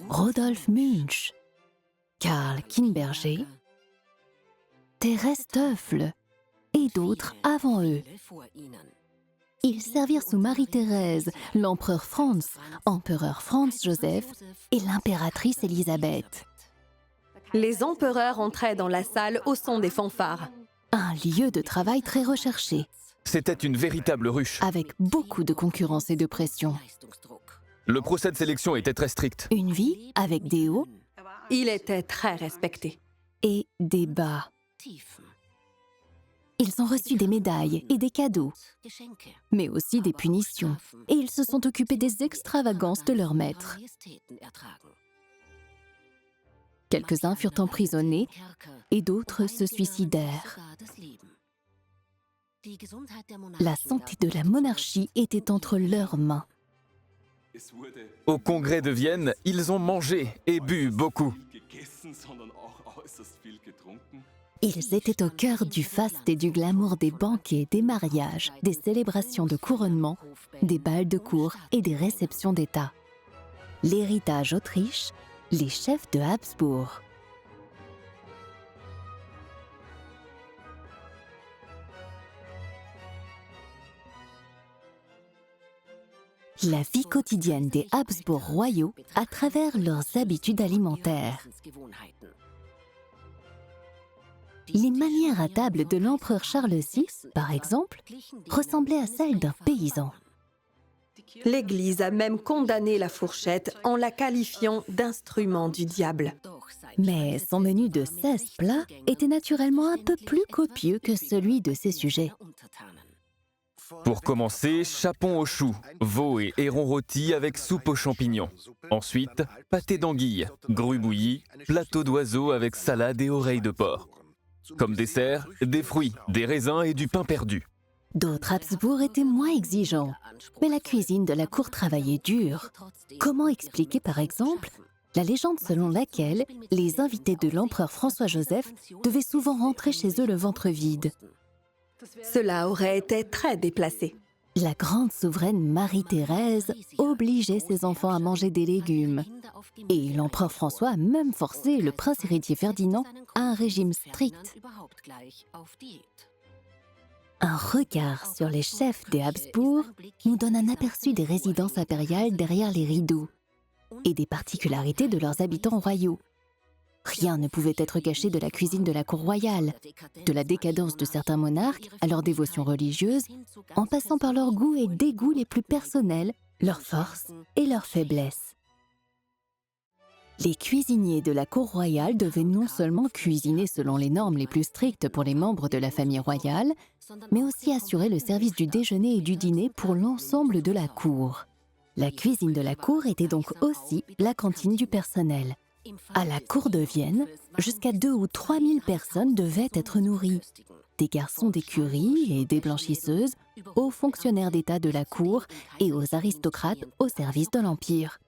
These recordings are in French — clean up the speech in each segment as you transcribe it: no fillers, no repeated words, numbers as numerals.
Rodolphe Munch, Karl Kinberger, Thérèse Teufle et d'autres avant eux. Ils servirent sous Marie-Thérèse, l'empereur Franz, empereur Franz Joseph et l'impératrice Élisabeth. Les empereurs entraient dans la salle au son des fanfares. Un lieu de travail très recherché, C'était une véritable ruche. avec beaucoup de concurrence et de pression. Le procès de sélection était très strict. Une vie avec des hauts Il était très respecté. et des bas. Ils ont reçu des médailles et des cadeaux, mais aussi des punitions, et ils se sont occupés des extravagances de leur maître. Quelques-uns furent emprisonnés et d'autres se suicidèrent. La santé de la monarchie était entre leurs mains. Au congrès de Vienne, ils ont mangé et bu beaucoup. Ils étaient au cœur du faste et du glamour des banquets, des mariages, des célébrations de couronnement, des bals de cour et des réceptions d'État. L'héritage Autriche, les chefs de Habsbourg. La vie quotidienne des Habsbourg royaux à travers leurs habitudes alimentaires. Les manières à table de l'empereur Charles VI, par exemple, ressemblaient à celles d'un paysan. L'Église a même condamné la fourchette en la qualifiant d'instrument du diable. Mais son menu de 16 plats était naturellement un peu plus copieux que celui de ses sujets. Pour commencer, chapon aux choux, veau et héron rôtis avec soupe aux champignons. Ensuite, pâté d'anguille, grue bouillie, plateau d'oiseau avec salade et oreilles de porc. Comme dessert, des fruits, des raisins et du pain perdu. D'autres Habsbourg étaient moins exigeants, mais la cuisine de la cour travaillait dur. Comment expliquer, par exemple, la légende selon laquelle les invités de l'empereur François-Joseph devaient souvent rentrer chez eux le ventre vide? Cela aurait été très déplacé. La grande souveraine Marie-Thérèse obligeait ses enfants à manger des légumes. Et l'empereur François a même forcé le prince héritier Ferdinand à un régime strict. Un regard sur les chefs des Habsbourg nous donne un aperçu des résidences impériales derrière les rideaux et des particularités de leurs habitants royaux. Rien ne pouvait être caché de la cuisine de la cour royale, de la décadence de certains monarques à leur dévotion religieuse, en passant par leurs goûts et dégoûts les plus personnels, leurs forces et leurs faiblesses. Les cuisiniers de la cour royale devaient non seulement cuisiner selon les normes les plus strictes pour les membres de la famille royale, mais aussi assurer le service du déjeuner et du dîner pour l'ensemble de la cour. La cuisine de la cour était donc aussi la cantine du personnel. À la cour de Vienne, jusqu'à 2 ou 3 000 personnes devaient être nourries. Des garçons d'écurie et des blanchisseuses, aux fonctionnaires d'État de la cour et aux aristocrates au service de l'Empire.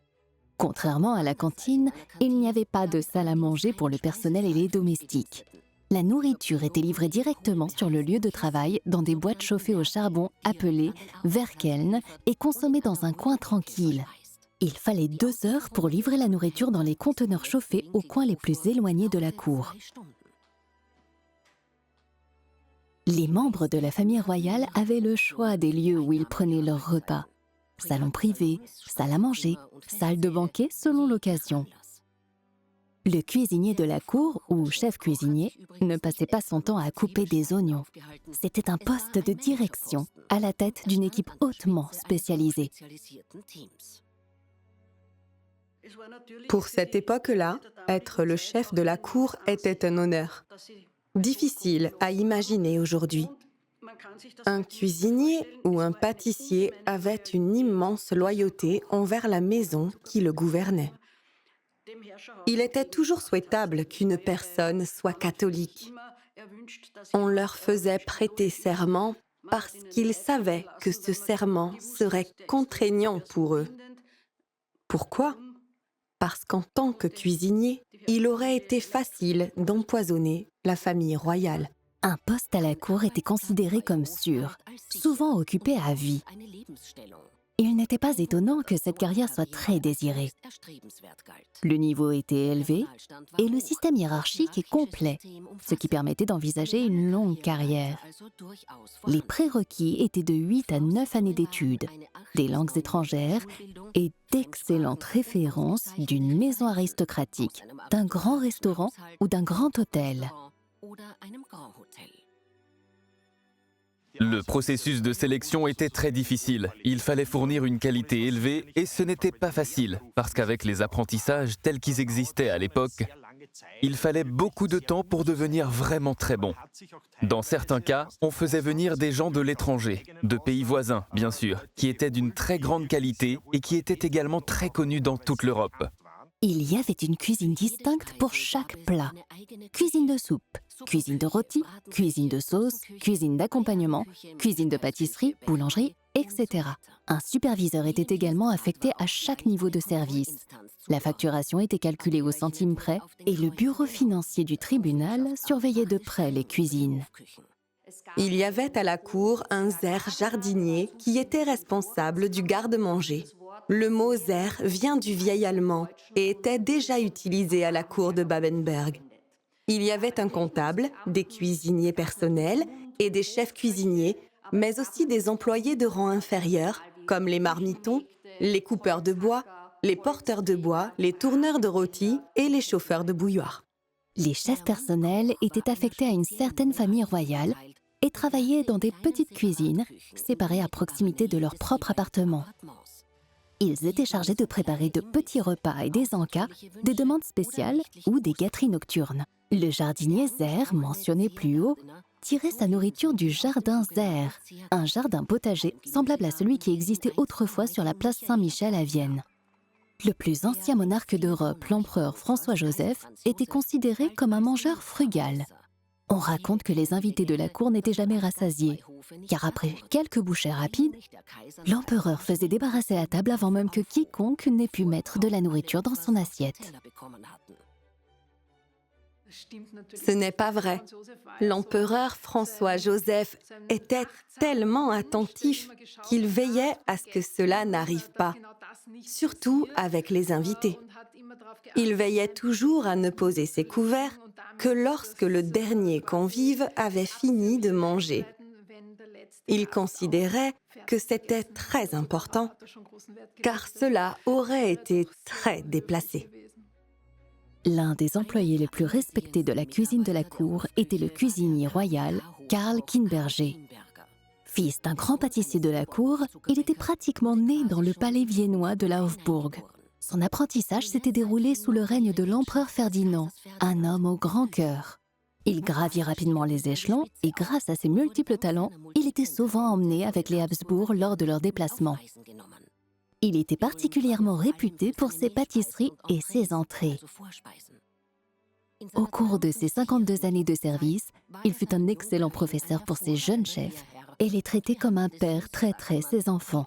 Contrairement à la cantine, il n'y avait pas de salle à manger pour le personnel et les domestiques. La nourriture était livrée directement sur le lieu de travail dans des boîtes chauffées au charbon appelées Werkeln et consommées dans un coin tranquille. Il fallait 2 heures pour livrer la nourriture dans les conteneurs chauffés aux coins les plus éloignés de la cour. Les membres de la famille royale avaient le choix des lieux où ils prenaient leur repas. Salon privé, salle à manger, salle de banquet selon l'occasion. Le cuisinier de la cour, ou chef cuisinier, ne passait pas son temps à couper des oignons. C'était un poste de direction à la tête d'une équipe hautement spécialisée. Pour cette époque-là, être le chef de la cour était un honneur. Difficile à imaginer aujourd'hui. Un cuisinier ou un pâtissier avait une immense loyauté envers la maison qui le gouvernait. Il était toujours souhaitable qu'une personne soit catholique. On leur faisait prêter serment parce qu'ils savaient que ce serment serait contraignant pour eux. Pourquoi ? Parce qu'en tant que cuisinier, il aurait été facile d'empoisonner la famille royale. Un poste à la cour était considéré comme sûr, souvent occupé à vie. Il n'était pas étonnant que cette carrière soit très désirée. Le niveau était élevé et le système hiérarchique est complet, ce qui permettait d'envisager une longue carrière. Les prérequis étaient de 8 à 9 années d'études, des langues étrangères et d'excellentes références d'une maison aristocratique, d'un grand restaurant ou d'un grand hôtel. Le processus de sélection était très difficile. Il fallait fournir une qualité élevée et ce n'était pas facile parce qu'avec les apprentissages tels qu'ils existaient à l'époque, il fallait beaucoup de temps pour devenir vraiment très bon. Dans certains cas, on faisait venir des gens de l'étranger, de pays voisins bien sûr, qui étaient d'une très grande qualité et qui étaient également très connus dans toute l'Europe. Il y avait une cuisine distincte pour chaque plat. Cuisine de soupe, cuisine de rôti, cuisine de sauce, cuisine d'accompagnement, cuisine de pâtisserie, boulangerie, etc. Un superviseur était également affecté à chaque niveau de service. La facturation était calculée au centime près et le bureau financier du tribunal surveillait de près les cuisines. Il y avait à la cour un Zer jardinier qui était responsable du garde-manger. Le mot Zer vient du vieil allemand et était déjà utilisé à la cour de Babenberg. Il y avait un comptable, des cuisiniers personnels et des chefs cuisiniers, mais aussi des employés de rang inférieur, comme les marmitons, les coupeurs de bois, les porteurs de bois, les tourneurs de rôtis et les chauffeurs de bouilloire. Les chefs personnels étaient affectés à une certaine famille royale et travaillaient dans des petites cuisines, séparées à proximité de leur propre appartement. Ils étaient chargés de préparer de petits repas et des encas, des demandes spéciales ou des gâteries nocturnes. Le jardinier Zer, mentionné plus haut, tirait sa nourriture du jardin Zer, un jardin potager semblable à celui qui existait autrefois sur la place Saint-Michel à Vienne. Le plus ancien monarque d'Europe, l'empereur François-Joseph, était considéré comme un mangeur frugal. On raconte que les invités de la cour n'étaient jamais rassasiés, car après quelques bouchées rapides, l'empereur faisait débarrasser la table avant même que quiconque n'ait pu mettre de la nourriture dans son assiette. Ce n'est pas vrai. L'empereur François-Joseph était tellement attentif qu'il veillait à ce que cela n'arrive pas, surtout avec les invités. Il veillait toujours à ne poser ses couverts que lorsque le dernier convive avait fini de manger. Il considérait que c'était très important, car cela aurait été très déplacé. L'un des employés les plus respectés de la cuisine de la cour était le cuisinier royal Karl Kinberger. Fils d'un grand pâtissier de la cour, il était pratiquement né dans le palais viennois de la Hofburg. Son apprentissage s'était déroulé sous le règne de l'empereur Ferdinand, un homme au grand cœur. Il gravit rapidement les échelons et grâce à ses multiples talents, il était souvent emmené avec les Habsbourg lors de leurs déplacements. Il était particulièrement réputé pour ses pâtisseries et ses entrées. Au cours de ses 52 années de service, il fut un excellent professeur pour ses jeunes chefs et les traitait comme un père traiterait ses enfants.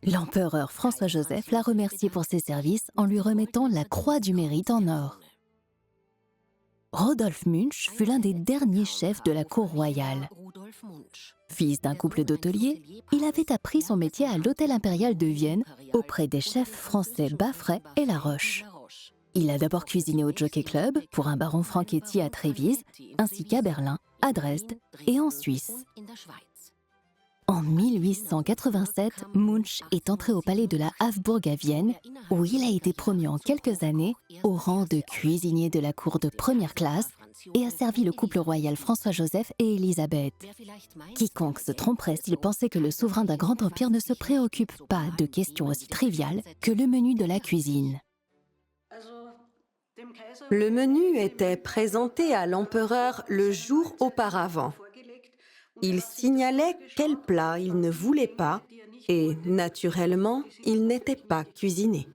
L'empereur François-Joseph l'a remercié pour ses services en lui remettant la Croix du Mérite en or. Rodolphe Munch fut l'un des derniers chefs de la cour royale. Fils d'un couple d'hôteliers, il avait appris son métier à l'Hôtel impérial de Vienne auprès des chefs français Baffray et Laroche. Il a d'abord cuisiné au Jockey Club pour un baron Franchetti à Trévise, ainsi qu'à Berlin, à Dresde et en Suisse. En 1887, Munch est entré au palais de la Hofburg à Vienne, où il a été promu en quelques années au rang de cuisinier de la cour de première classe et a servi le couple royal François-Joseph et Élisabeth. Quiconque se tromperait s'il pensait que le souverain d'un grand empire ne se préoccupe pas de questions aussi triviales que le menu de la cuisine. Le menu était présenté à l'empereur le jour auparavant. Il signalait quel plat il ne voulait pas et, naturellement, il n'était pas cuisiné.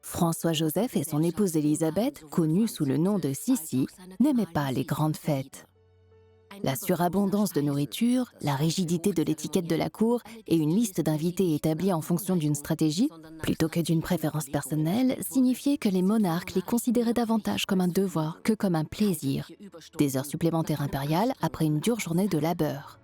François-Joseph et son épouse Élisabeth, connue sous le nom de Sissi, n'aimaient pas les grandes fêtes. La surabondance de nourriture, la rigidité de l'étiquette de la cour et une liste d'invités établie en fonction d'une stratégie, plutôt que d'une préférence personnelle, signifiaient que les monarques les considéraient davantage comme un devoir que comme un plaisir. Des heures supplémentaires impériales après une dure journée de labeur.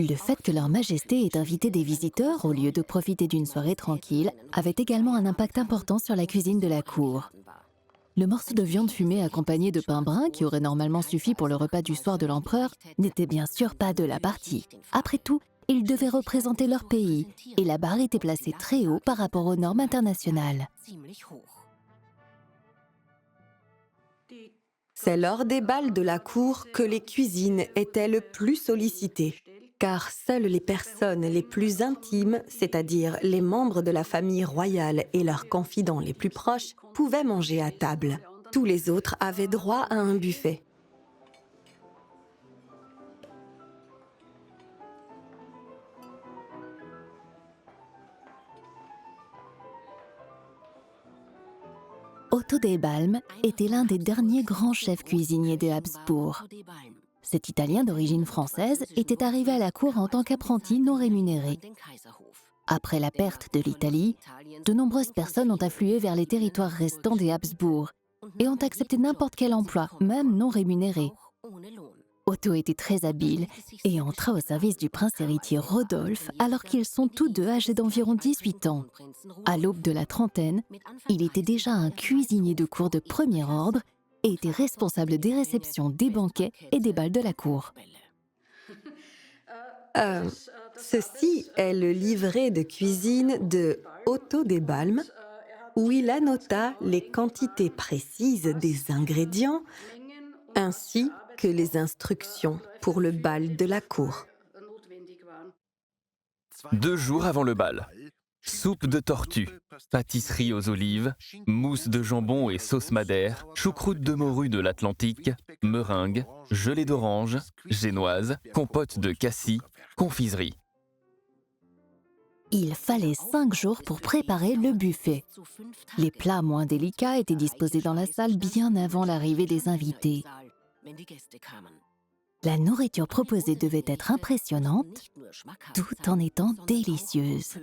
Le fait que leur majesté ait invité des visiteurs au lieu de profiter d'une soirée tranquille avait également un impact important sur la cuisine de la cour. Le morceau de viande fumée accompagné de pain brun, qui aurait normalement suffi pour le repas du soir de l'empereur, n'était bien sûr pas de la partie. Après tout, ils devaient représenter leur pays, et la barre était placée très haut par rapport aux normes internationales. C'est lors des bals de la cour que les cuisines étaient le plus sollicitées, car seules les personnes les plus intimes, c'est-à-dire les membres de la famille royale et leurs confidents les plus proches, pouvaient manger à table. Tous les autres avaient droit à un buffet. Otto des Balmes était l'un des derniers grands chefs cuisiniers des Habsbourg. Cet Italien d'origine française était arrivé à la cour en tant qu'apprenti non rémunéré. Après la perte de l'Italie, de nombreuses personnes ont afflué vers les territoires restants des Habsbourg et ont accepté n'importe quel emploi, même non rémunéré. Otto était très habile et entra au service du prince héritier Rodolphe alors qu'ils sont tous deux âgés d'environ 18 ans. À l'aube de la trentaine, il était déjà un cuisinier de cour de premier ordre et était responsable des réceptions, des banquets et des bals de la cour. Ceci est le livret de cuisine de Otto des Balmes, où il annota les quantités précises des ingrédients ainsi que les instructions pour le bal de la cour. 2 jours avant le bal, soupe de tortue, pâtisserie aux olives, mousse de jambon et sauce madère, choucroute de morue de l'Atlantique, meringue, gelée d'orange, génoise, compote de cassis, confiserie. Il fallait 5 jours pour préparer le buffet. Les plats moins délicats étaient disposés dans la salle bien avant l'arrivée des invités. La nourriture proposée devait être impressionnante, tout en étant délicieuse.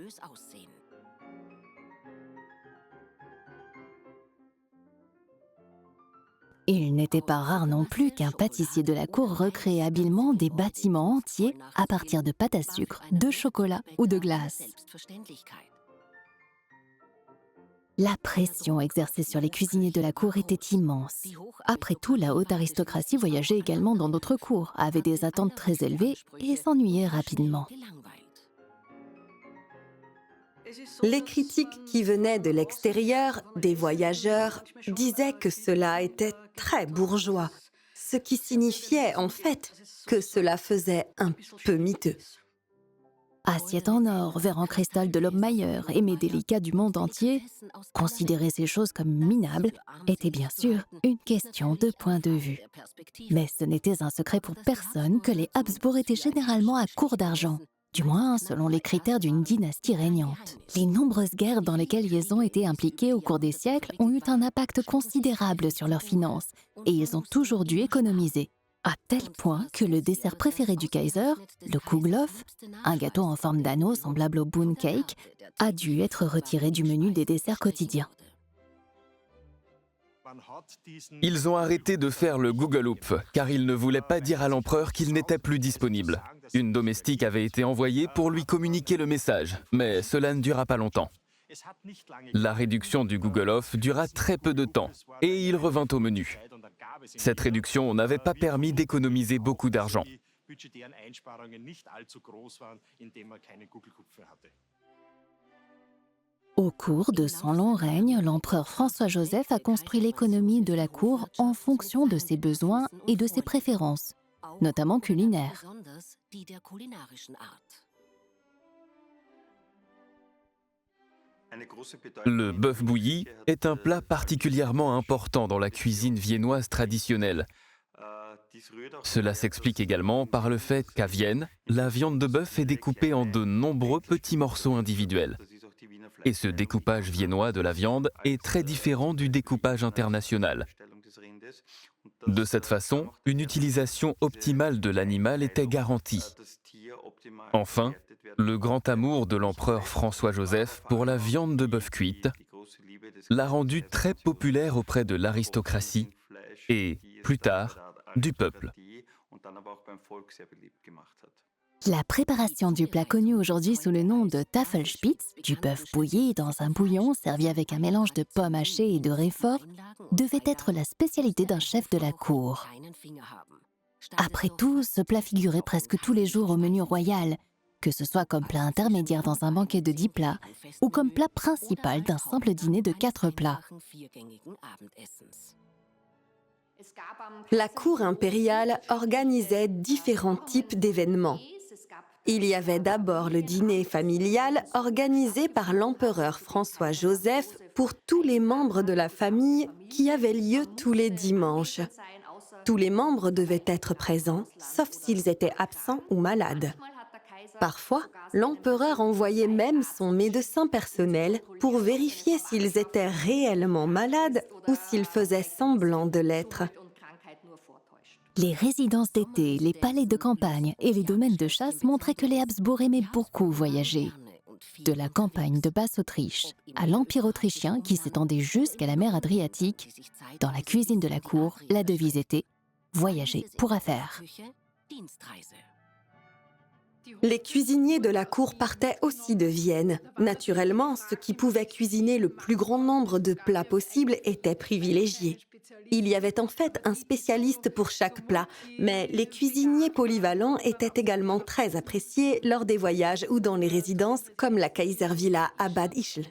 Il n'était pas rare non plus qu'un pâtissier de la cour recrée habilement des bâtiments entiers à partir de pâte à sucre, de chocolat ou de glace. La pression exercée sur les cuisiniers de la cour était immense. Après tout, la haute aristocratie voyageait également dans d'autres cours, avait des attentes très élevées et s'ennuyait rapidement. Les critiques qui venaient de l'extérieur, des voyageurs, disaient que cela était très bourgeois, ce qui signifiait en fait que cela faisait un peu miteux. Assiettes en or, verres en cristal de Lobmeier et mets délicats du monde entier, considérer ces choses comme minables était bien sûr une question de point de vue. Mais ce n'était un secret pour personne que les Habsbourg étaient généralement à court d'argent, du moins selon les critères d'une dynastie régnante. Les nombreuses guerres dans lesquelles ils ont été impliqués au cours des siècles ont eu un impact considérable sur leurs finances et ils ont toujours dû économiser. À tel point que le dessert préféré du Kaiser, le Kouglof, un gâteau en forme d'anneau semblable au Boon Cake, a dû être retiré du menu des desserts quotidiens. Ils ont arrêté de faire le Gugelhupf, car ils ne voulaient pas dire à l'empereur qu'il n'était plus disponible. Une domestique avait été envoyée pour lui communiquer le message, mais cela ne dura pas longtemps. La réduction du Gugelhupf dura très peu de temps, et il revint au menu. Cette réduction n'avait pas permis d'économiser beaucoup d'argent. Au cours de son long règne, l'empereur François-Joseph a construit l'économie de la cour en fonction de ses besoins et de ses préférences, notamment culinaires. Le bœuf bouilli est un plat particulièrement important dans la cuisine viennoise traditionnelle. Cela s'explique également par le fait qu'à Vienne, la viande de bœuf est découpée en de nombreux petits morceaux individuels. Et ce découpage viennois de la viande est très différent du découpage international. De cette façon, une utilisation optimale de l'animal était garantie. Enfin, le grand amour de l'empereur François-Joseph pour la viande de bœuf cuite l'a rendu très populaire auprès de l'aristocratie et, plus tard, du peuple. La préparation du plat connu aujourd'hui sous le nom de Tafelspitz, du bœuf bouilli dans un bouillon servi avec un mélange de pommes hachées et de réfort, devait être la spécialité d'un chef de la cour. Après tout, ce plat figurait presque tous les jours au menu royal, que ce soit comme plat intermédiaire dans un banquet de 10 plats ou comme plat principal d'un simple dîner de 4 plats. La cour impériale organisait différents types d'événements. Il y avait d'abord le dîner familial organisé par l'empereur François-Joseph pour tous les membres de la famille qui avait lieu tous les dimanches. Tous les membres devaient être présents, sauf s'ils étaient absents ou malades. Parfois, l'empereur envoyait même son médecin personnel pour vérifier s'ils étaient réellement malades ou s'ils faisaient semblant de l'être. Les résidences d'été, les palais de campagne et les domaines de chasse montraient que les Habsbourg aimaient beaucoup voyager. De la campagne de Basse-Autriche à l'Empire autrichien qui s'étendait jusqu'à la mer Adriatique, dans la cuisine de la cour, la devise était « voyager pour affaires ». Les cuisiniers de la cour partaient aussi de Vienne. Naturellement, ceux qui pouvaient cuisiner le plus grand nombre de plats possibles étaient privilégiés. Il y avait en fait un spécialiste pour chaque plat, mais les cuisiniers polyvalents étaient également très appréciés lors des voyages ou dans les résidences comme la Kaiservilla à Bad Ischl.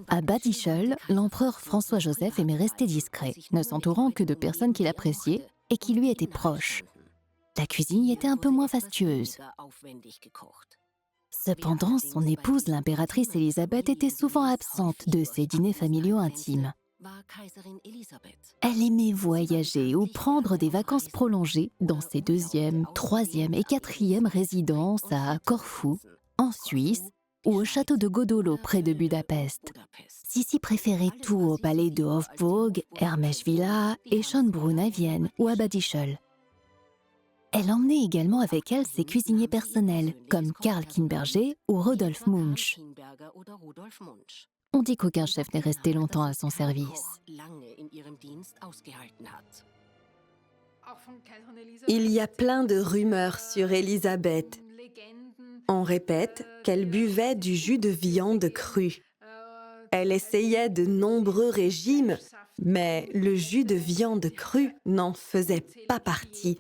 À Bad Ischl, l'empereur François-Joseph aimait rester discret, ne s'entourant que de personnes qu'il appréciait et qui lui étaient proches. La cuisine y était un peu moins fastueuse. Cependant, son épouse, l'impératrice Élisabeth, était souvent absente de ces dîners familiaux intimes. Elle aimait voyager ou prendre des vacances prolongées dans ses 2e, 3e et 4e résidences à Corfou, en Suisse ou au château de Godolo près de Budapest. Sissi préférait tout au palais de Hofburg, Hermesvilla et Schönbrunn à Vienne ou à Bad Ischl. Elle emmenait également avec elle ses cuisiniers personnels, comme Karl Kinberger ou Rudolf Munch. On dit qu'aucun chef n'est resté longtemps à son service. Il y a plein de rumeurs sur Élisabeth. On répète qu'elle buvait du jus de viande crue. Elle essayait de nombreux régimes, mais le jus de viande crue n'en faisait pas partie.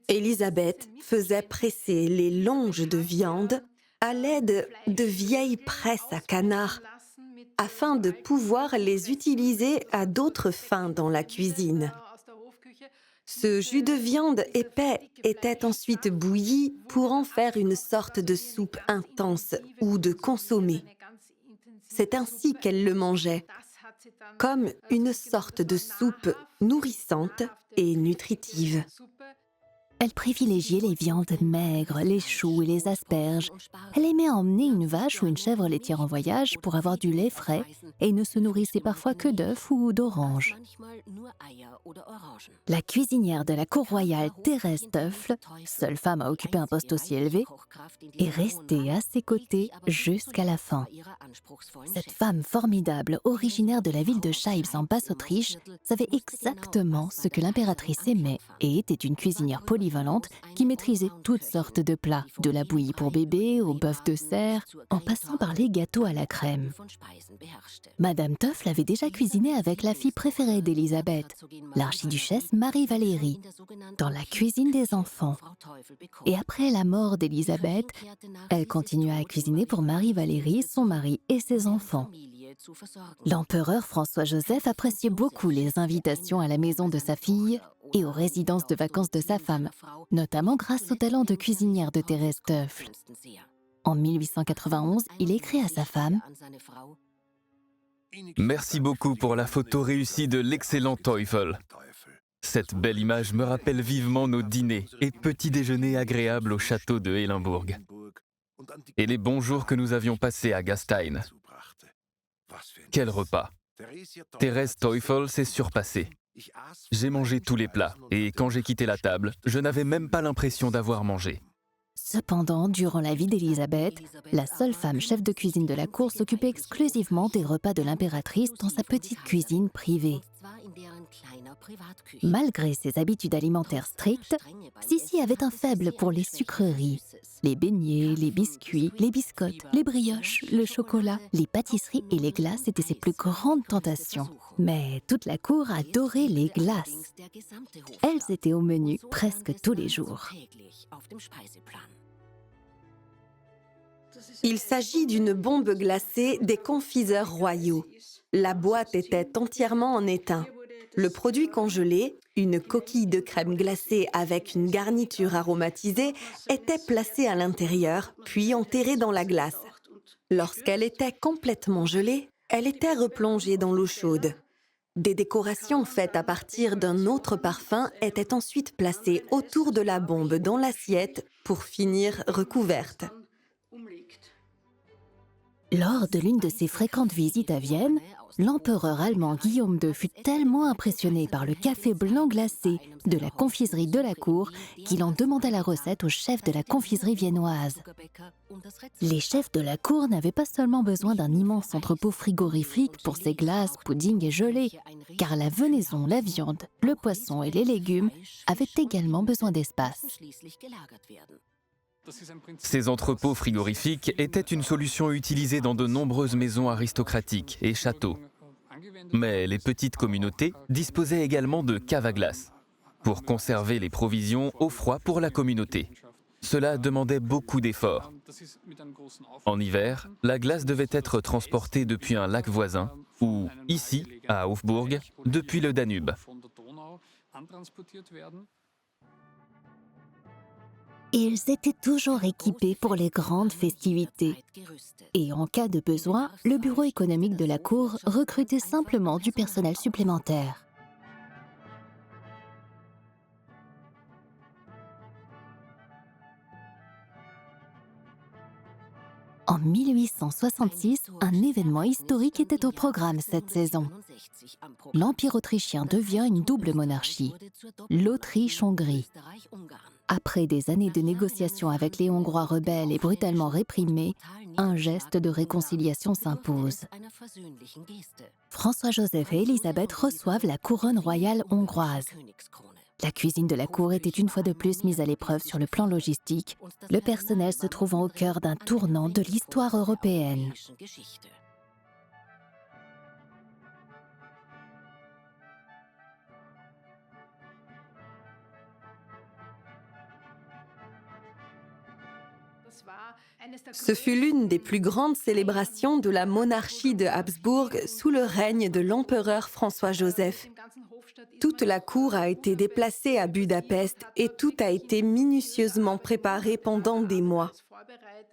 Élisabeth faisait presser les longes de viande à l'aide de vieilles presses à canard afin de pouvoir les utiliser à d'autres fins dans la cuisine. Ce jus de viande épais était ensuite bouilli pour en faire une sorte de soupe intense ou de consommé. C'est ainsi qu'elle le mangeait, comme une sorte de soupe nourrissante et nutritive. Elle privilégiait les viandes maigres, les choux et les asperges. Elle aimait emmener une vache ou une chèvre laitière en voyage pour avoir du lait frais et ne se nourrissait parfois que d'œufs ou d'oranges. La cuisinière de la cour royale, Thérèse Teufel, seule femme à occuper un poste aussi élevé, est restée à ses côtés jusqu'à la fin. Cette femme formidable, originaire de la ville de Scheibs en Basse-Autriche, savait exactement ce que l'impératrice aimait et était une cuisinière polyvalente qui maîtrisait toutes sortes de plats, de la bouillie pour bébé au bœuf de serre, en passant par les gâteaux à la crème. Madame Teufel avait déjà cuisiné avec la fille préférée d'Élisabeth, l'archiduchesse Marie-Valérie, dans la cuisine des enfants. Et après la mort d'Élisabeth, elle continua à cuisiner pour Marie-Valérie, son mari et ses enfants. L'empereur François-Joseph appréciait beaucoup les invitations à la maison de sa fille et aux résidences de vacances de sa femme, notamment grâce au talent de cuisinière de Thérèse Teufel. En 1891, il écrit à sa femme « Merci beaucoup pour la photo réussie de l'excellent Teufel. Cette belle image me rappelle vivement nos dîners et petits déjeuners agréables au château de Eilenburg et les bons jours que nous avions passés à Gastein. Quel repas! Thérèse Teufel s'est surpassée. J'ai mangé tous les plats et quand j'ai quitté la table, je n'avais même pas l'impression d'avoir mangé. » Cependant, durant la vie d'Élisabeth, la seule femme chef de cuisine de la cour s'occupait exclusivement des repas de l'impératrice dans sa petite cuisine privée. Malgré ses habitudes alimentaires strictes, Sissi avait un faible pour les sucreries. Les beignets, les biscuits, les biscottes, les brioches, le chocolat, les pâtisseries et les glaces étaient ses plus grandes tentations. Mais toute la cour adorait les glaces. Elles étaient au menu presque tous les jours. Il s'agit d'une bombe glacée des confiseurs royaux. La boîte était entièrement en étain. Le produit congelé, une coquille de crème glacée avec une garniture aromatisée, était placé à l'intérieur, puis enterré dans la glace. Lorsqu'elle était complètement gelée, elle était replongée dans l'eau chaude. Des décorations faites à partir d'un autre parfum étaient ensuite placées autour de la bombe dans l'assiette pour finir recouverte. Lors de l'une de ses fréquentes visites à Vienne, l'empereur allemand Guillaume II fut tellement impressionné par le café blanc glacé de la confiserie de la cour qu'il en demanda la recette au chef de la confiserie viennoise. Les chefs de la cour n'avaient pas seulement besoin d'un immense entrepôt frigorifique pour ses glaces, puddings et gelées, car la venaison, la viande, le poisson et les légumes avaient également besoin d'espace. Ces entrepôts frigorifiques étaient une solution utilisée dans de nombreuses maisons aristocratiques et châteaux. Mais les petites communautés disposaient également de caves à glace pour conserver les provisions au froid pour la communauté. Cela demandait beaucoup d'efforts. En hiver, la glace devait être transportée depuis un lac voisin ou, ici, à Hofburg, depuis le Danube. Ils étaient toujours équipés pour les grandes festivités. Et en cas de besoin, le bureau économique de la cour recrutait simplement du personnel supplémentaire. En 1866, un événement historique était au programme cette saison. L'Empire autrichien devient une double monarchie, l'Autriche-Hongrie. Après des années de négociations avec les Hongrois rebelles et brutalement réprimés, un geste de réconciliation s'impose. François-Joseph et Élisabeth reçoivent la couronne royale hongroise. La cuisine de la cour était une fois de plus mise à l'épreuve sur le plan logistique, le personnel se trouvant au cœur d'un tournant de l'histoire européenne. Ce fut l'une des plus grandes célébrations de la monarchie de Habsbourg sous le règne de l'empereur François-Joseph. Toute la cour a été déplacée à Budapest et tout a été minutieusement préparé pendant des mois.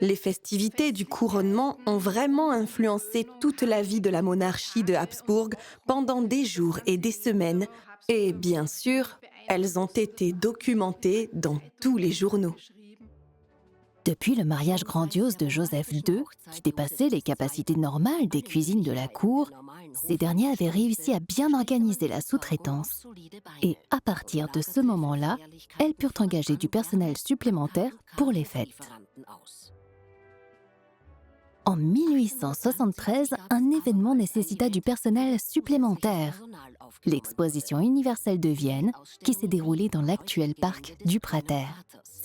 Les festivités du couronnement ont vraiment influencé toute la vie de la monarchie de Habsbourg pendant des jours et des semaines, et bien sûr, elles ont été documentées dans tous les journaux. Depuis le mariage grandiose de Joseph II, qui dépassait les capacités normales des cuisines de la cour, ces derniers avaient réussi à bien organiser la sous-traitance. Et à partir de ce moment-là, elles purent engager du personnel supplémentaire pour les fêtes. En 1873, un événement nécessita du personnel supplémentaire. L'exposition universelle de Vienne, qui s'est déroulée dans l'actuel parc du Prater.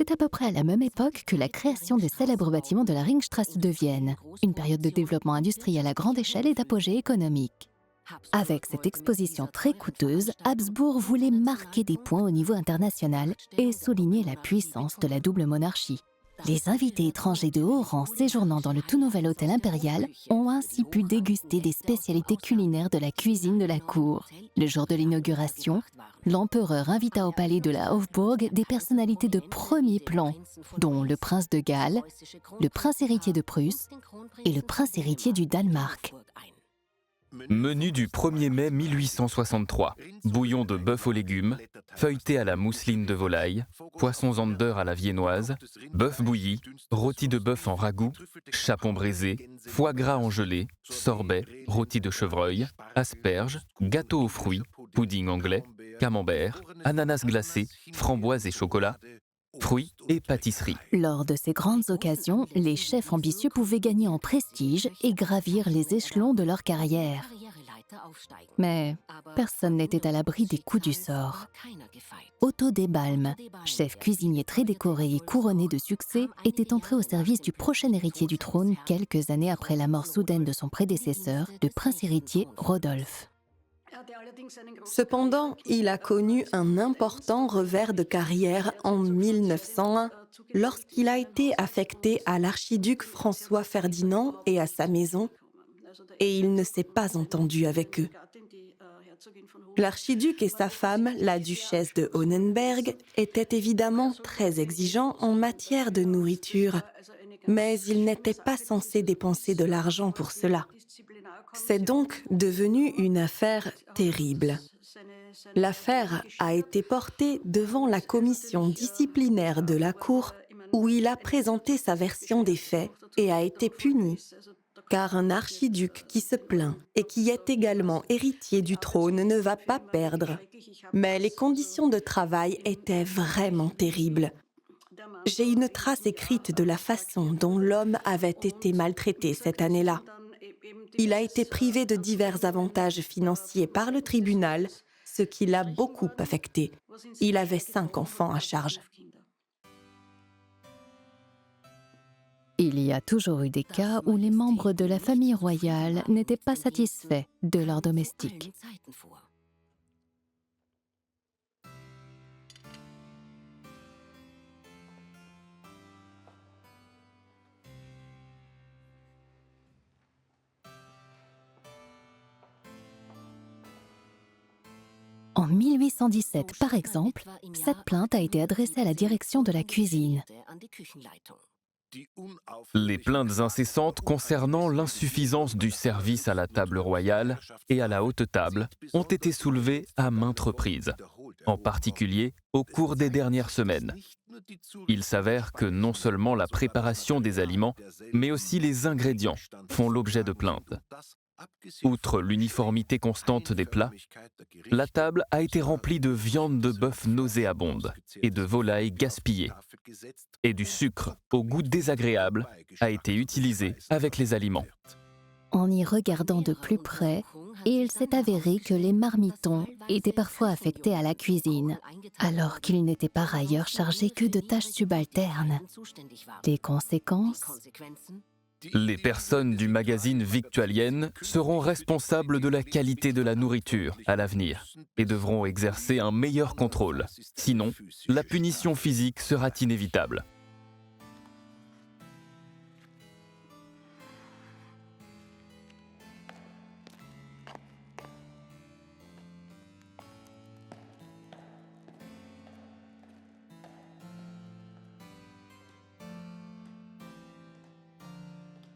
C'est à peu près à la même époque que la création des célèbres bâtiments de la Ringstraße de Vienne, une période de développement industriel à grande échelle et d'apogée économique. Avec cette exposition très coûteuse, Habsbourg voulait marquer des points au niveau international et souligner la puissance de la double monarchie. Les invités étrangers de haut rang séjournant dans le tout nouvel hôtel impérial ont ainsi pu déguster des spécialités culinaires de la cuisine de la cour. Le jour de l'inauguration, l'empereur invita au palais de la Hofburg des personnalités de premier plan, dont le prince de Galles, le prince héritier de Prusse et le prince héritier du Danemark. Menu du 1er mai 1863. Bouillon de bœuf aux légumes, feuilleté à la mousseline de volaille, poisson zander à la viennoise, bœuf bouilli, rôti de bœuf en ragoût, chapon braisé, foie gras en gelée, sorbet, rôti de chevreuil, asperges, gâteau aux fruits, pudding anglais, camembert, ananas glacé, framboises et chocolat, fruits et pâtisseries. Lors de ces grandes occasions, les chefs ambitieux pouvaient gagner en prestige et gravir les échelons de leur carrière. Mais personne n'était à l'abri des coups du sort. Otto Debalm, chef cuisinier très décoré et couronné de succès, était entré au service du prochain héritier du trône quelques années après la mort soudaine de son prédécesseur, le prince héritier Rodolphe. Cependant, il a connu un important revers de carrière en 1901 lorsqu'il a été affecté à l'archiduc François Ferdinand et à sa maison, et il ne s'est pas entendu avec eux. L'archiduc et sa femme, la duchesse de Hohenberg, étaient évidemment très exigeants en matière de nourriture, mais ils n'étaient pas censés dépenser de l'argent pour cela. C'est donc devenu une affaire terrible. L'affaire a été portée devant la commission disciplinaire de la cour où il a présenté sa version des faits et a été puni. Car un archiduc qui se plaint et qui est également héritier du trône ne va pas perdre. Mais les conditions de travail étaient vraiment terribles. J'ai une trace écrite de la façon dont l'homme avait été maltraité cette année-là. Il a été privé de divers avantages financiers par le tribunal, ce qui l'a beaucoup affecté. Il avait 5 enfants à charge. Il y a toujours eu des cas où les membres de la famille royale n'étaient pas satisfaits de leurs domestiques. En 1817, par exemple, cette plainte a été adressée à la direction de la cuisine. Les plaintes incessantes concernant l'insuffisance du service à la table royale et à la haute table ont été soulevées à maintes reprises, en particulier au cours des dernières semaines. Il s'avère que non seulement la préparation des aliments, mais aussi les ingrédients font l'objet de plaintes. Outre l'uniformité constante des plats, la table a été remplie de viande de bœuf nauséabonde et de volailles gaspillées. Et du sucre au goût désagréable a été utilisé avec les aliments. En y regardant de plus près, il s'est avéré que les marmitons étaient parfois affectés à la cuisine, alors qu'ils n'étaient par ailleurs chargés que de tâches subalternes. Les conséquences ? Les personnes du magazine Victualienne seront responsables de la qualité de la nourriture à l'avenir et devront exercer un meilleur contrôle. Sinon, la punition physique sera inévitable.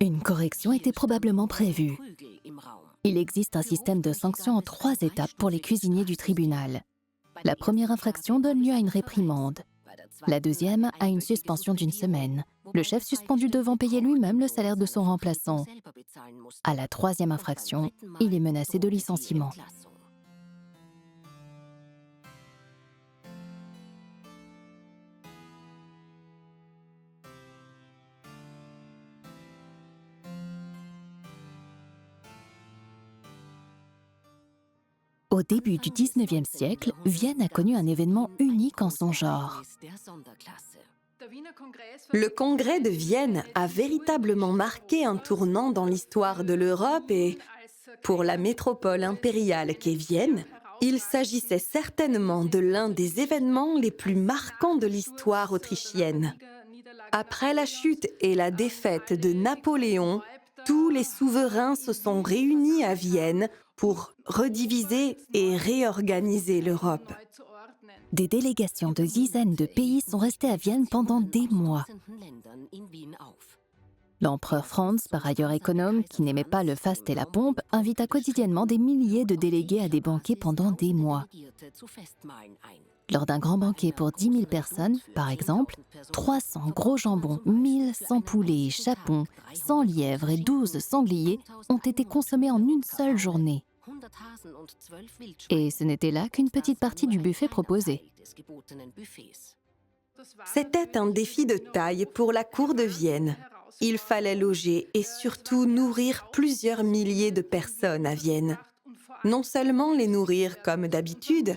Une correction était probablement prévue. Il existe un système de sanctions en 3 étapes pour les cuisiniers du tribunal. La première infraction donne lieu à une réprimande. La deuxième à une suspension d'1 semaine. Le chef suspendu devant payer lui-même le salaire de son remplaçant. À la 3e infraction, il est menacé de licenciement. Au début du XIXe siècle, Vienne a connu un événement unique en son genre. Le Congrès de Vienne a véritablement marqué un tournant dans l'histoire de l'Europe et, pour la métropole impériale qu'est Vienne, il s'agissait certainement de l'un des événements les plus marquants de l'histoire autrichienne. Après la chute et la défaite de Napoléon, tous les souverains se sont réunis à Vienne pour rediviser et réorganiser l'Europe. Des délégations de dizaines de pays sont restées à Vienne pendant des mois. L'empereur Franz, par ailleurs économe, qui n'aimait pas le faste et la pompe, invita quotidiennement des milliers de délégués à des banquets pendant des mois. Lors d'un grand banquet pour 10 000 personnes, par exemple, 300 gros jambons, 1100 poulets, chapons, 100 lièvres et 12 sangliers ont été consommés en une seule journée. Et ce n'était là qu'une petite partie du buffet proposé. C'était un défi de taille pour la cour de Vienne. Il fallait loger et surtout nourrir plusieurs milliers de personnes à Vienne. Non seulement les nourrir comme d'habitude,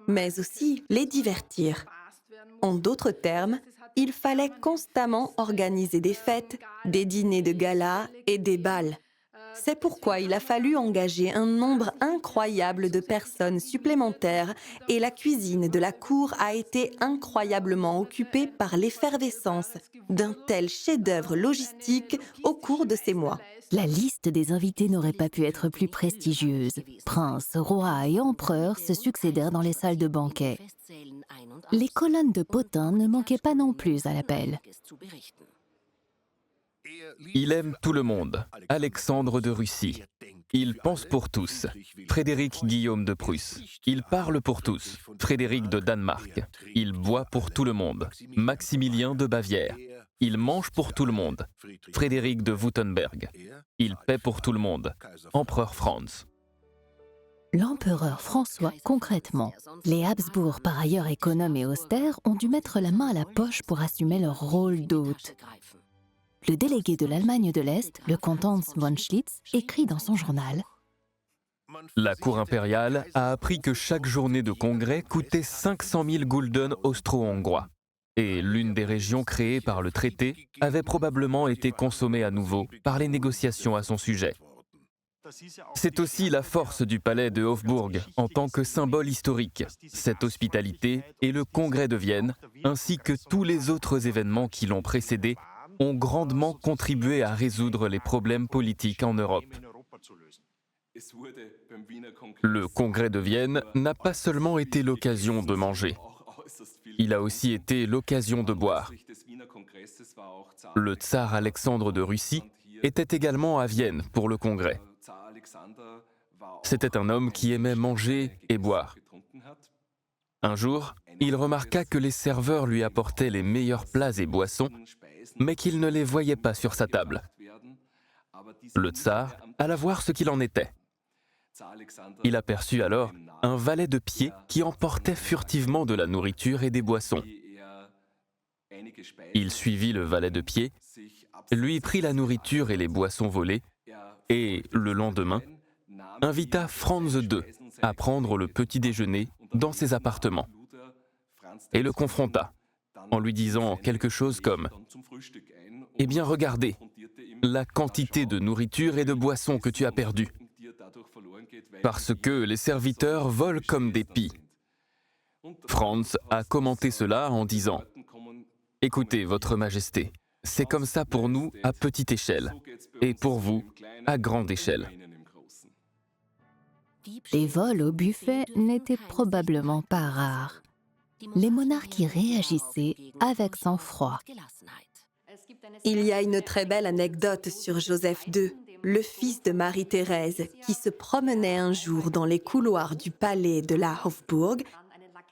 mais aussi les divertir. En d'autres termes, il fallait constamment organiser des fêtes, des dîners de gala et des bals. C'est pourquoi il a fallu engager un nombre incroyable de personnes supplémentaires et la cuisine de la cour a été incroyablement occupée par l'effervescence d'un tel chef-d'œuvre logistique au cours de ces mois. La liste des invités n'aurait pas pu être plus prestigieuse. Princes, rois et empereurs se succédèrent dans les salles de banquet. Les colonnes de potins ne manquaient pas non plus à l'appel. Il aime tout le monde. Alexandre de Russie. Il pense pour tous. Frédéric Guillaume de Prusse. Il parle pour tous. Frédéric de Danemark. Il boit pour tout le monde. Maximilien de Bavière. Il mange pour tout le monde. Frédéric de Württemberg. Il paie pour tout le monde. Empereur Franz. L'empereur François, concrètement. Les Habsbourg, par ailleurs économes et austères, ont dû mettre la main à la poche pour assumer leur rôle d'hôte. Le délégué de l'Allemagne de l'Est, le comte Hans von Schlitz, écrit dans son journal « La cour impériale a appris que chaque journée de congrès coûtait 500 000 gulden austro-hongrois. Et l'une des régions créées par le traité avait probablement été consommée à nouveau par les négociations à son sujet. C'est aussi la force du palais de Hofburg en tant que symbole historique, cette hospitalité et le congrès de Vienne, ainsi que tous les autres événements qui l'ont précédé, ont grandement contribué à résoudre les problèmes politiques en Europe. Le congrès de Vienne n'a pas seulement été l'occasion de manger, il a aussi été l'occasion de boire. Le tsar Alexandre de Russie était également à Vienne pour le congrès. C'était un homme qui aimait manger et boire. Un jour, il remarqua que les serveurs lui apportaient les meilleurs plats et boissons, mais qu'il ne les voyait pas sur sa table. Le tsar alla voir ce qu'il en était. Il aperçut alors un valet de pied qui emportait furtivement de la nourriture et des boissons. Il suivit le valet de pied, lui prit la nourriture et les boissons volées, et, le lendemain, invita Franz II à prendre le petit déjeuner dans ses appartements, et le confronta, en lui disant quelque chose comme « Eh bien, regardez, la quantité de nourriture et de boissons que tu as perdue, parce que les serviteurs volent comme des pies. » Franz a commenté cela en disant « Écoutez, Votre Majesté, c'est comme ça pour nous à petite échelle, et pour vous à grande échelle. » Les vols au buffet n'étaient probablement pas rares. Les monarques y réagissaient avec sang-froid. Il y a une très belle anecdote sur Joseph II, le fils de Marie-Thérèse, qui se promenait un jour dans les couloirs du palais de la Hofburg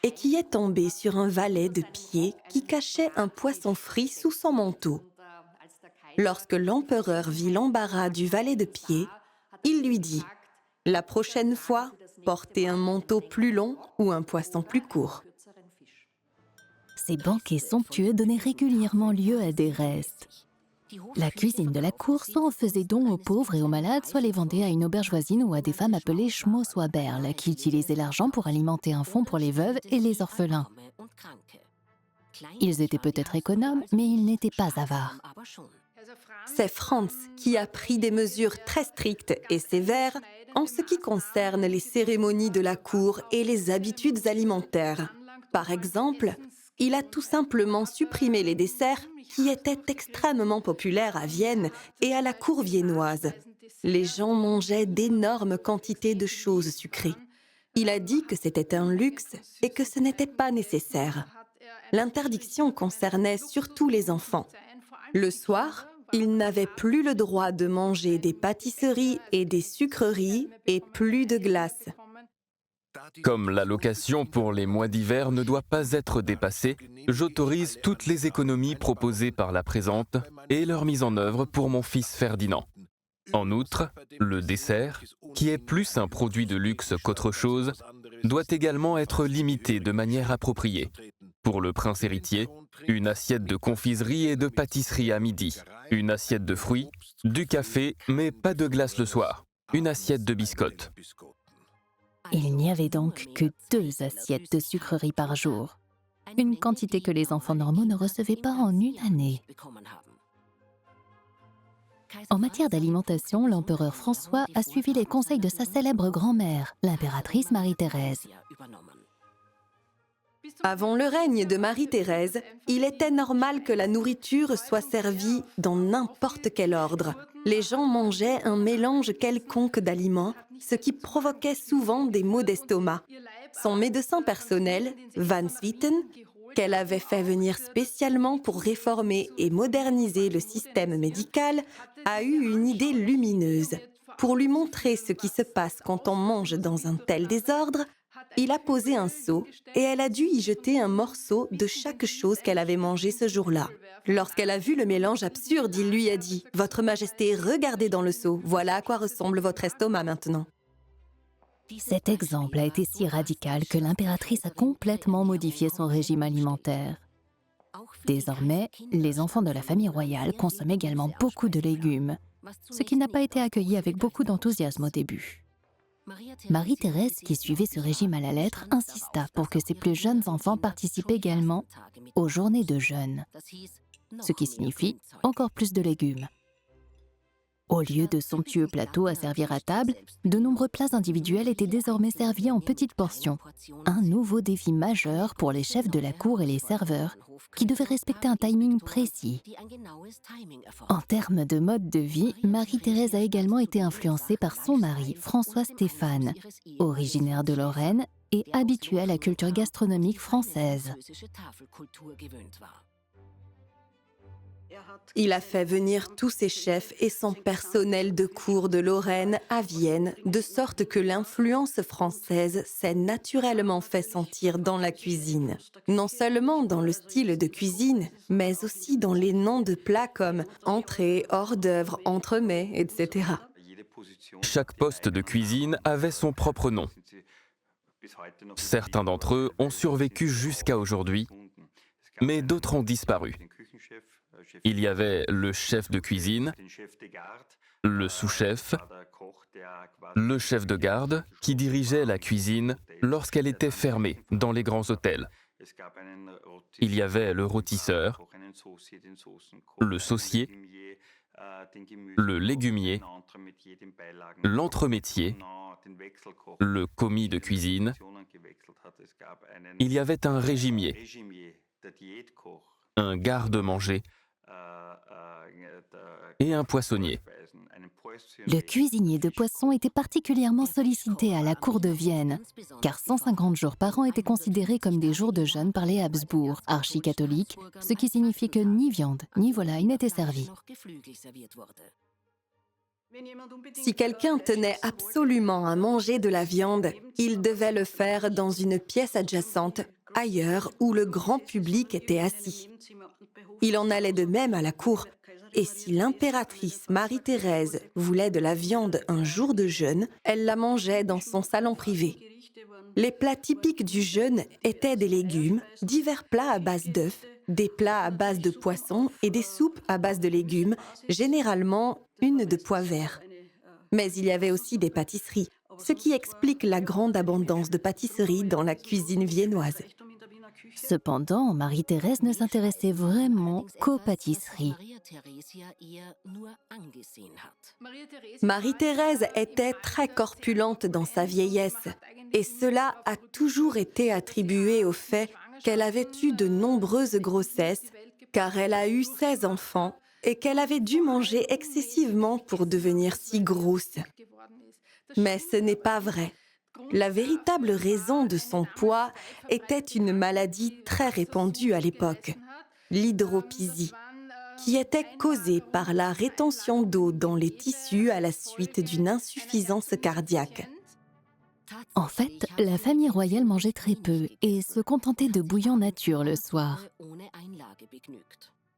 et qui est tombé sur un valet de pied qui cachait un poisson frit sous son manteau. Lorsque l'empereur vit l'embarras du valet de pied, il lui dit « La prochaine fois, portez un manteau plus long ou un poisson plus court. » Ces banquets somptueux donnaient régulièrement lieu à des restes. La cuisine de la cour soit en faisait don aux pauvres et aux malades, soit les vendait à une auberge voisine ou à des femmes appelées Schmoeswaberl, qui utilisaient l'argent pour alimenter un fonds pour les veuves et les orphelins. Ils étaient peut-être économes, mais ils n'étaient pas avares. C'est Franz qui a pris des mesures très strictes et sévères en ce qui concerne les cérémonies de la cour et les habitudes alimentaires. Par exemple, il a tout simplement supprimé les desserts qui étaient extrêmement populaires à Vienne et à la cour viennoise. Les gens mangeaient d'énormes quantités de choses sucrées. Il a dit que c'était un luxe et que ce n'était pas nécessaire. L'interdiction concernait surtout les enfants. Le soir, ils n'avaient plus le droit de manger des pâtisseries et des sucreries et plus de glace. Comme l'allocation pour les mois d'hiver ne doit pas être dépassée, j'autorise toutes les économies proposées par la présente et leur mise en œuvre pour mon fils Ferdinand. En outre, le dessert, qui est plus un produit de luxe qu'autre chose, doit également être limité de manière appropriée. Pour le prince héritier, une assiette de confiserie et de pâtisserie à midi, une assiette de fruits, du café, mais pas de glace le soir, une assiette de biscottes. Il n'y avait donc que 2 assiettes de sucreries par jour, une quantité que les enfants normaux ne recevaient pas en une année. En matière d'alimentation, l'empereur François a suivi les conseils de sa célèbre grand-mère, l'impératrice Marie-Thérèse. Avant le règne de Marie-Thérèse, il était normal que la nourriture soit servie dans n'importe quel ordre. Les gens mangeaient un mélange quelconque d'aliments, ce qui provoquait souvent des maux d'estomac. Son médecin personnel, Van Swieten, qu'elle avait fait venir spécialement pour réformer et moderniser le système médical, a eu une idée lumineuse. Pour lui montrer ce qui se passe quand on mange dans un tel désordre, il a posé un seau et elle a dû y jeter un morceau de chaque chose qu'elle avait mangé ce jour-là. Lorsqu'elle a vu le mélange absurde, il lui a dit « Votre Majesté, regardez dans le seau, voilà à quoi ressemble votre estomac maintenant. » Cet exemple a été si radical que l'impératrice a complètement modifié son régime alimentaire. Désormais, les enfants de la famille royale consomment également beaucoup de légumes, ce qui n'a pas été accueilli avec beaucoup d'enthousiasme au début. Marie-Thérèse, qui suivait ce régime à la lettre, insista pour que ses plus jeunes enfants participent également aux journées de jeûne, ce qui signifie encore plus de légumes. Au lieu de somptueux plateaux à servir à table, de nombreux plats individuels étaient désormais servis en petites portions. Un nouveau défi majeur pour les chefs de la cour et les serveurs, qui devaient respecter un timing précis. En termes de mode de vie, Marie-Thérèse a également été influencée par son mari, François-Stéphane, originaire de Lorraine et habitué à la culture gastronomique française. Il a fait venir tous ses chefs et son personnel de cour de Lorraine à Vienne, de sorte que l'influence française s'est naturellement fait sentir dans la cuisine. Non seulement dans le style de cuisine, mais aussi dans les noms de plats comme entrée, hors d'œuvre, entremets, etc. Chaque poste de cuisine avait son propre nom. Certains d'entre eux ont survécu jusqu'à aujourd'hui, mais d'autres ont disparu. Il y avait le chef de cuisine, le sous-chef, le chef de garde qui dirigeait la cuisine lorsqu'elle était fermée dans les grands hôtels. Il y avait le rôtisseur, le saucier, le légumier, l'entremétier, le commis de cuisine. Il y avait un régimier, un garde-manger et un poissonnier. Le cuisinier de poisson était particulièrement sollicité à la cour de Vienne, car 150 jours par an étaient considérés comme des jours de jeûne par les Habsbourg, archi-catholiques, ce qui signifiait que ni viande ni volaille n'étaient servies. Si quelqu'un tenait absolument à manger de la viande, il devait le faire dans une pièce adjacente, ailleurs où le grand public était assis. Il en allait de même à la cour. Et si l'impératrice Marie-Thérèse voulait de la viande un jour de jeûne, elle la mangeait dans son salon privé. Les plats typiques du jeûne étaient des légumes, divers plats à base d'œufs, des plats à base de poisson et des soupes à base de légumes, généralement une de pois verts. Mais il y avait aussi des pâtisseries, ce qui explique la grande abondance de pâtisseries dans la cuisine viennoise. Cependant, Marie-Thérèse ne s'intéressait vraiment qu'aux pâtisseries. Marie-Thérèse était très corpulente dans sa vieillesse, et cela a toujours été attribué au fait qu'elle avait eu de nombreuses grossesses, car elle a eu 16 enfants et qu'elle avait dû manger excessivement pour devenir si grosse. Mais ce n'est pas vrai. La véritable raison de son poids était une maladie très répandue à l'époque, l'hydropisie, qui était causée par la rétention d'eau dans les tissus à la suite d'une insuffisance cardiaque. En fait, la famille royale mangeait très peu et se contentait de bouillon nature le soir.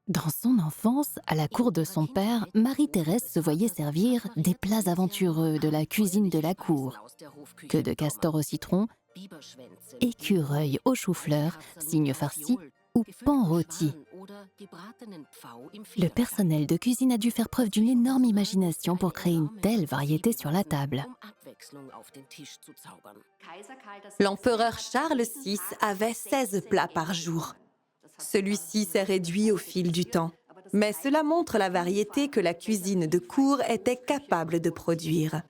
Dans son enfance, à la cour de son père, Marie-Thérèse se voyait servir des plats aventureux de la cuisine de la cour, queue de castor au citron, écureuil au chou-fleur, cygne farci ou pain rôti. Le personnel de cuisine a dû faire preuve d'une énorme imagination pour créer une telle variété sur la table. L'empereur Charles VI avait 16 plats par jour. Celui-ci s'est réduit au fil du temps, mais cela montre la variété que la cuisine de cour était capable de produire.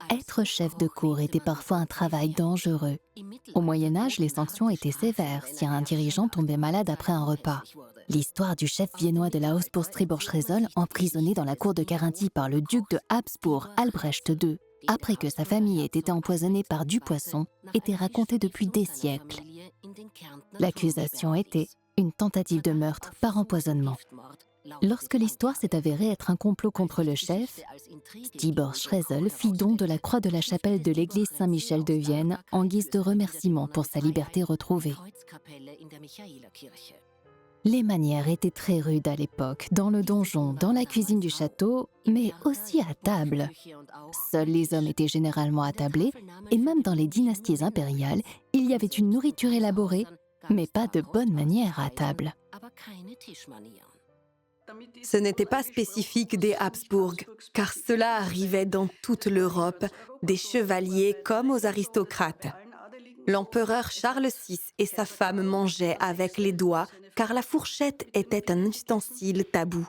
Être chef de cour était parfois un travail dangereux. Au Moyen-Âge, les sanctions étaient sévères si un dirigeant tombait malade après un repas. L'histoire du chef viennois de la Hausbourg-Strieborg-Schresel, emprisonné dans la cour de Carinthie par le duc de Habsbourg, Albrecht II, après que sa famille ait été empoisonnée par du poisson, était racontée depuis des siècles. L'accusation était une tentative de meurtre par empoisonnement. Lorsque l'histoire s'est avérée être un complot contre le chef, Strieborg-Schresel fit don de la croix de la chapelle de l'église Saint-Michel de Vienne en guise de remerciement pour sa liberté retrouvée. Les manières étaient très rudes à l'époque, dans le donjon, dans la cuisine du château, mais aussi à table. Seuls les hommes étaient généralement attablés, et même dans les dynasties impériales, il y avait une nourriture élaborée, mais pas de bonnes manières à table. Ce n'était pas spécifique des Habsbourg, car cela arrivait dans toute l'Europe, des chevaliers comme aux aristocrates. L'empereur Charles VI et sa femme mangeaient avec les doigts, car la fourchette était un ustensile tabou.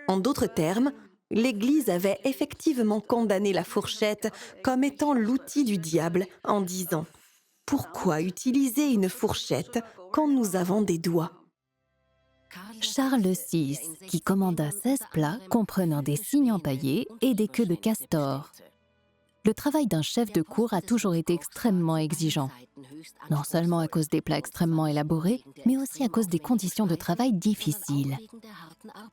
En d'autres termes, l'Église avait effectivement condamné la fourchette comme étant l'outil du diable en disant « Pourquoi utiliser une fourchette quand nous avons des doigts ?» Charles VI, qui commanda 16 plats comprenant des cygnes empaillés et des queues de castor. Le travail d'un chef de cour a toujours été extrêmement exigeant, non seulement à cause des plats extrêmement élaborés, mais aussi à cause des conditions de travail difficiles.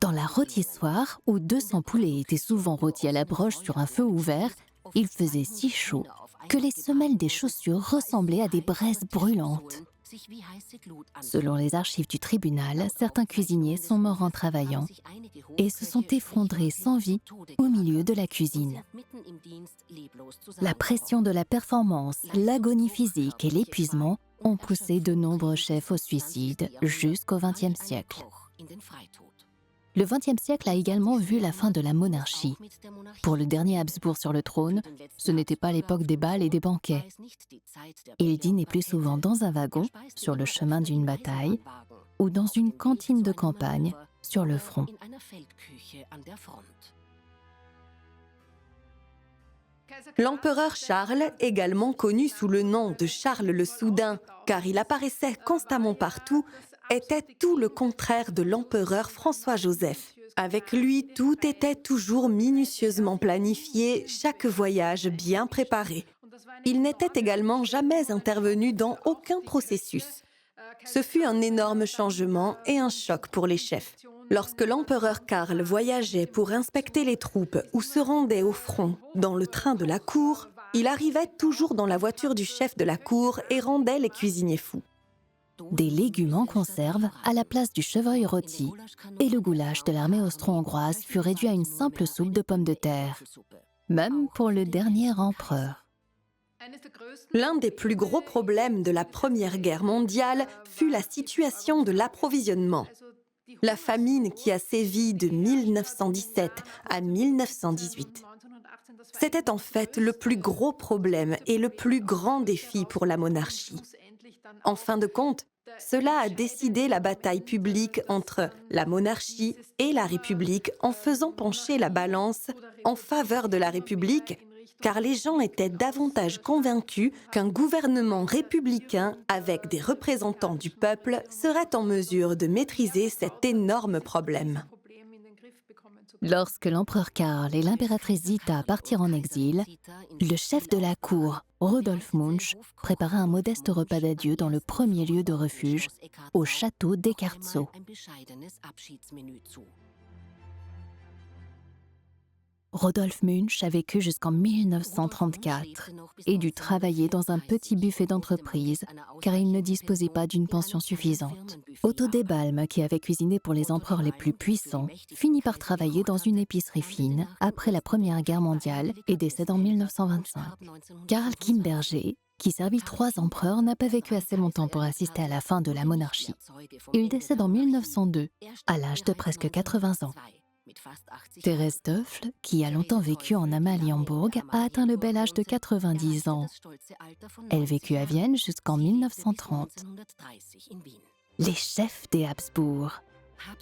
Dans la rôtissoire, où 200 poulets étaient souvent rôtis à la broche sur un feu ouvert, il faisait si chaud que les semelles des chaussures ressemblaient à des braises brûlantes. Selon les archives du tribunal, certains cuisiniers sont morts en travaillant et se sont effondrés sans vie au milieu de la cuisine. La pression de la performance, l'agonie physique et l'épuisement ont poussé de nombreux chefs au suicide jusqu'au XXe siècle. Le XXe siècle a également vu la fin de la monarchie. Pour le dernier Habsbourg sur le trône, ce n'était pas l'époque des bals et des banquets. Il dînait plus souvent dans un wagon, sur le chemin d'une bataille, ou dans une cantine de campagne, sur le front. L'empereur Charles, également connu sous le nom de Charles le Soudain, car il apparaissait constamment partout, était tout le contraire de l'empereur François-Joseph. Avec lui, tout était toujours minutieusement planifié, chaque voyage bien préparé. Il n'était également jamais intervenu dans aucun processus. Ce fut un énorme changement et un choc pour les chefs. Lorsque l'empereur Karl voyageait pour inspecter les troupes ou se rendait au front dans le train de la cour, il arrivait toujours dans la voiture du chef de la cour et rendait les cuisiniers fous. Des légumes en conserve à la place du chevreuil rôti, et le goulash de l'armée austro-hongroise fut réduit à une simple soupe de pommes de terre, même pour le dernier empereur. L'un des plus gros problèmes de la Première Guerre mondiale fut la situation de l'approvisionnement. La famine qui a sévi de 1917 à 1918. C'était en fait le plus gros problème et le plus grand défi pour la monarchie. En fin de compte, cela a décidé la bataille publique entre la monarchie et la République en faisant pencher la balance en faveur de la République, car les gens étaient davantage convaincus qu'un gouvernement républicain avec des représentants du peuple serait en mesure de maîtriser cet énorme problème. Lorsque l'empereur Karl et l'impératrice Zita partirent en exil, le chef de la cour, Rudolf Munch, prépara un modeste repas d'adieu dans le premier lieu de refuge, au château d'Eckartshau. Rudolf Munch a vécu jusqu'en 1934 et dut travailler dans un petit buffet d'entreprise car il ne disposait pas d'une pension suffisante. Otto Debalm, qui avait cuisiné pour les empereurs les plus puissants, finit par travailler dans une épicerie fine après la Première Guerre mondiale et décède en 1925. Karl Kimberger, qui servit 3 empereurs, n'a pas vécu assez longtemps pour assister à la fin de la monarchie. Il décède en 1902, à l'âge de presque 80 ans. Thérèse Döffl, qui a longtemps vécu en Amalienburg, a atteint le bel âge de 90 ans. Elle vécut à Vienne jusqu'en 1930. Les chefs des Habsbourg.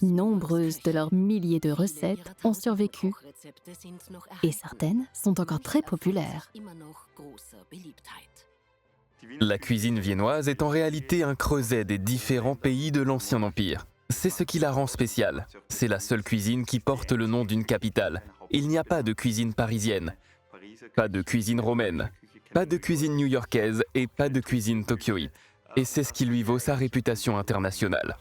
Nombreuses de leurs milliers de recettes ont survécu et certaines sont encore très populaires. La cuisine viennoise est en réalité un creuset des différents pays de l'Ancien Empire. C'est ce qui la rend spéciale. C'est la seule cuisine qui porte le nom d'une capitale. Il n'y a pas de cuisine parisienne, pas de cuisine romaine, pas de cuisine new-yorkaise et pas de cuisine tokyoïte. Et c'est ce qui lui vaut sa réputation internationale.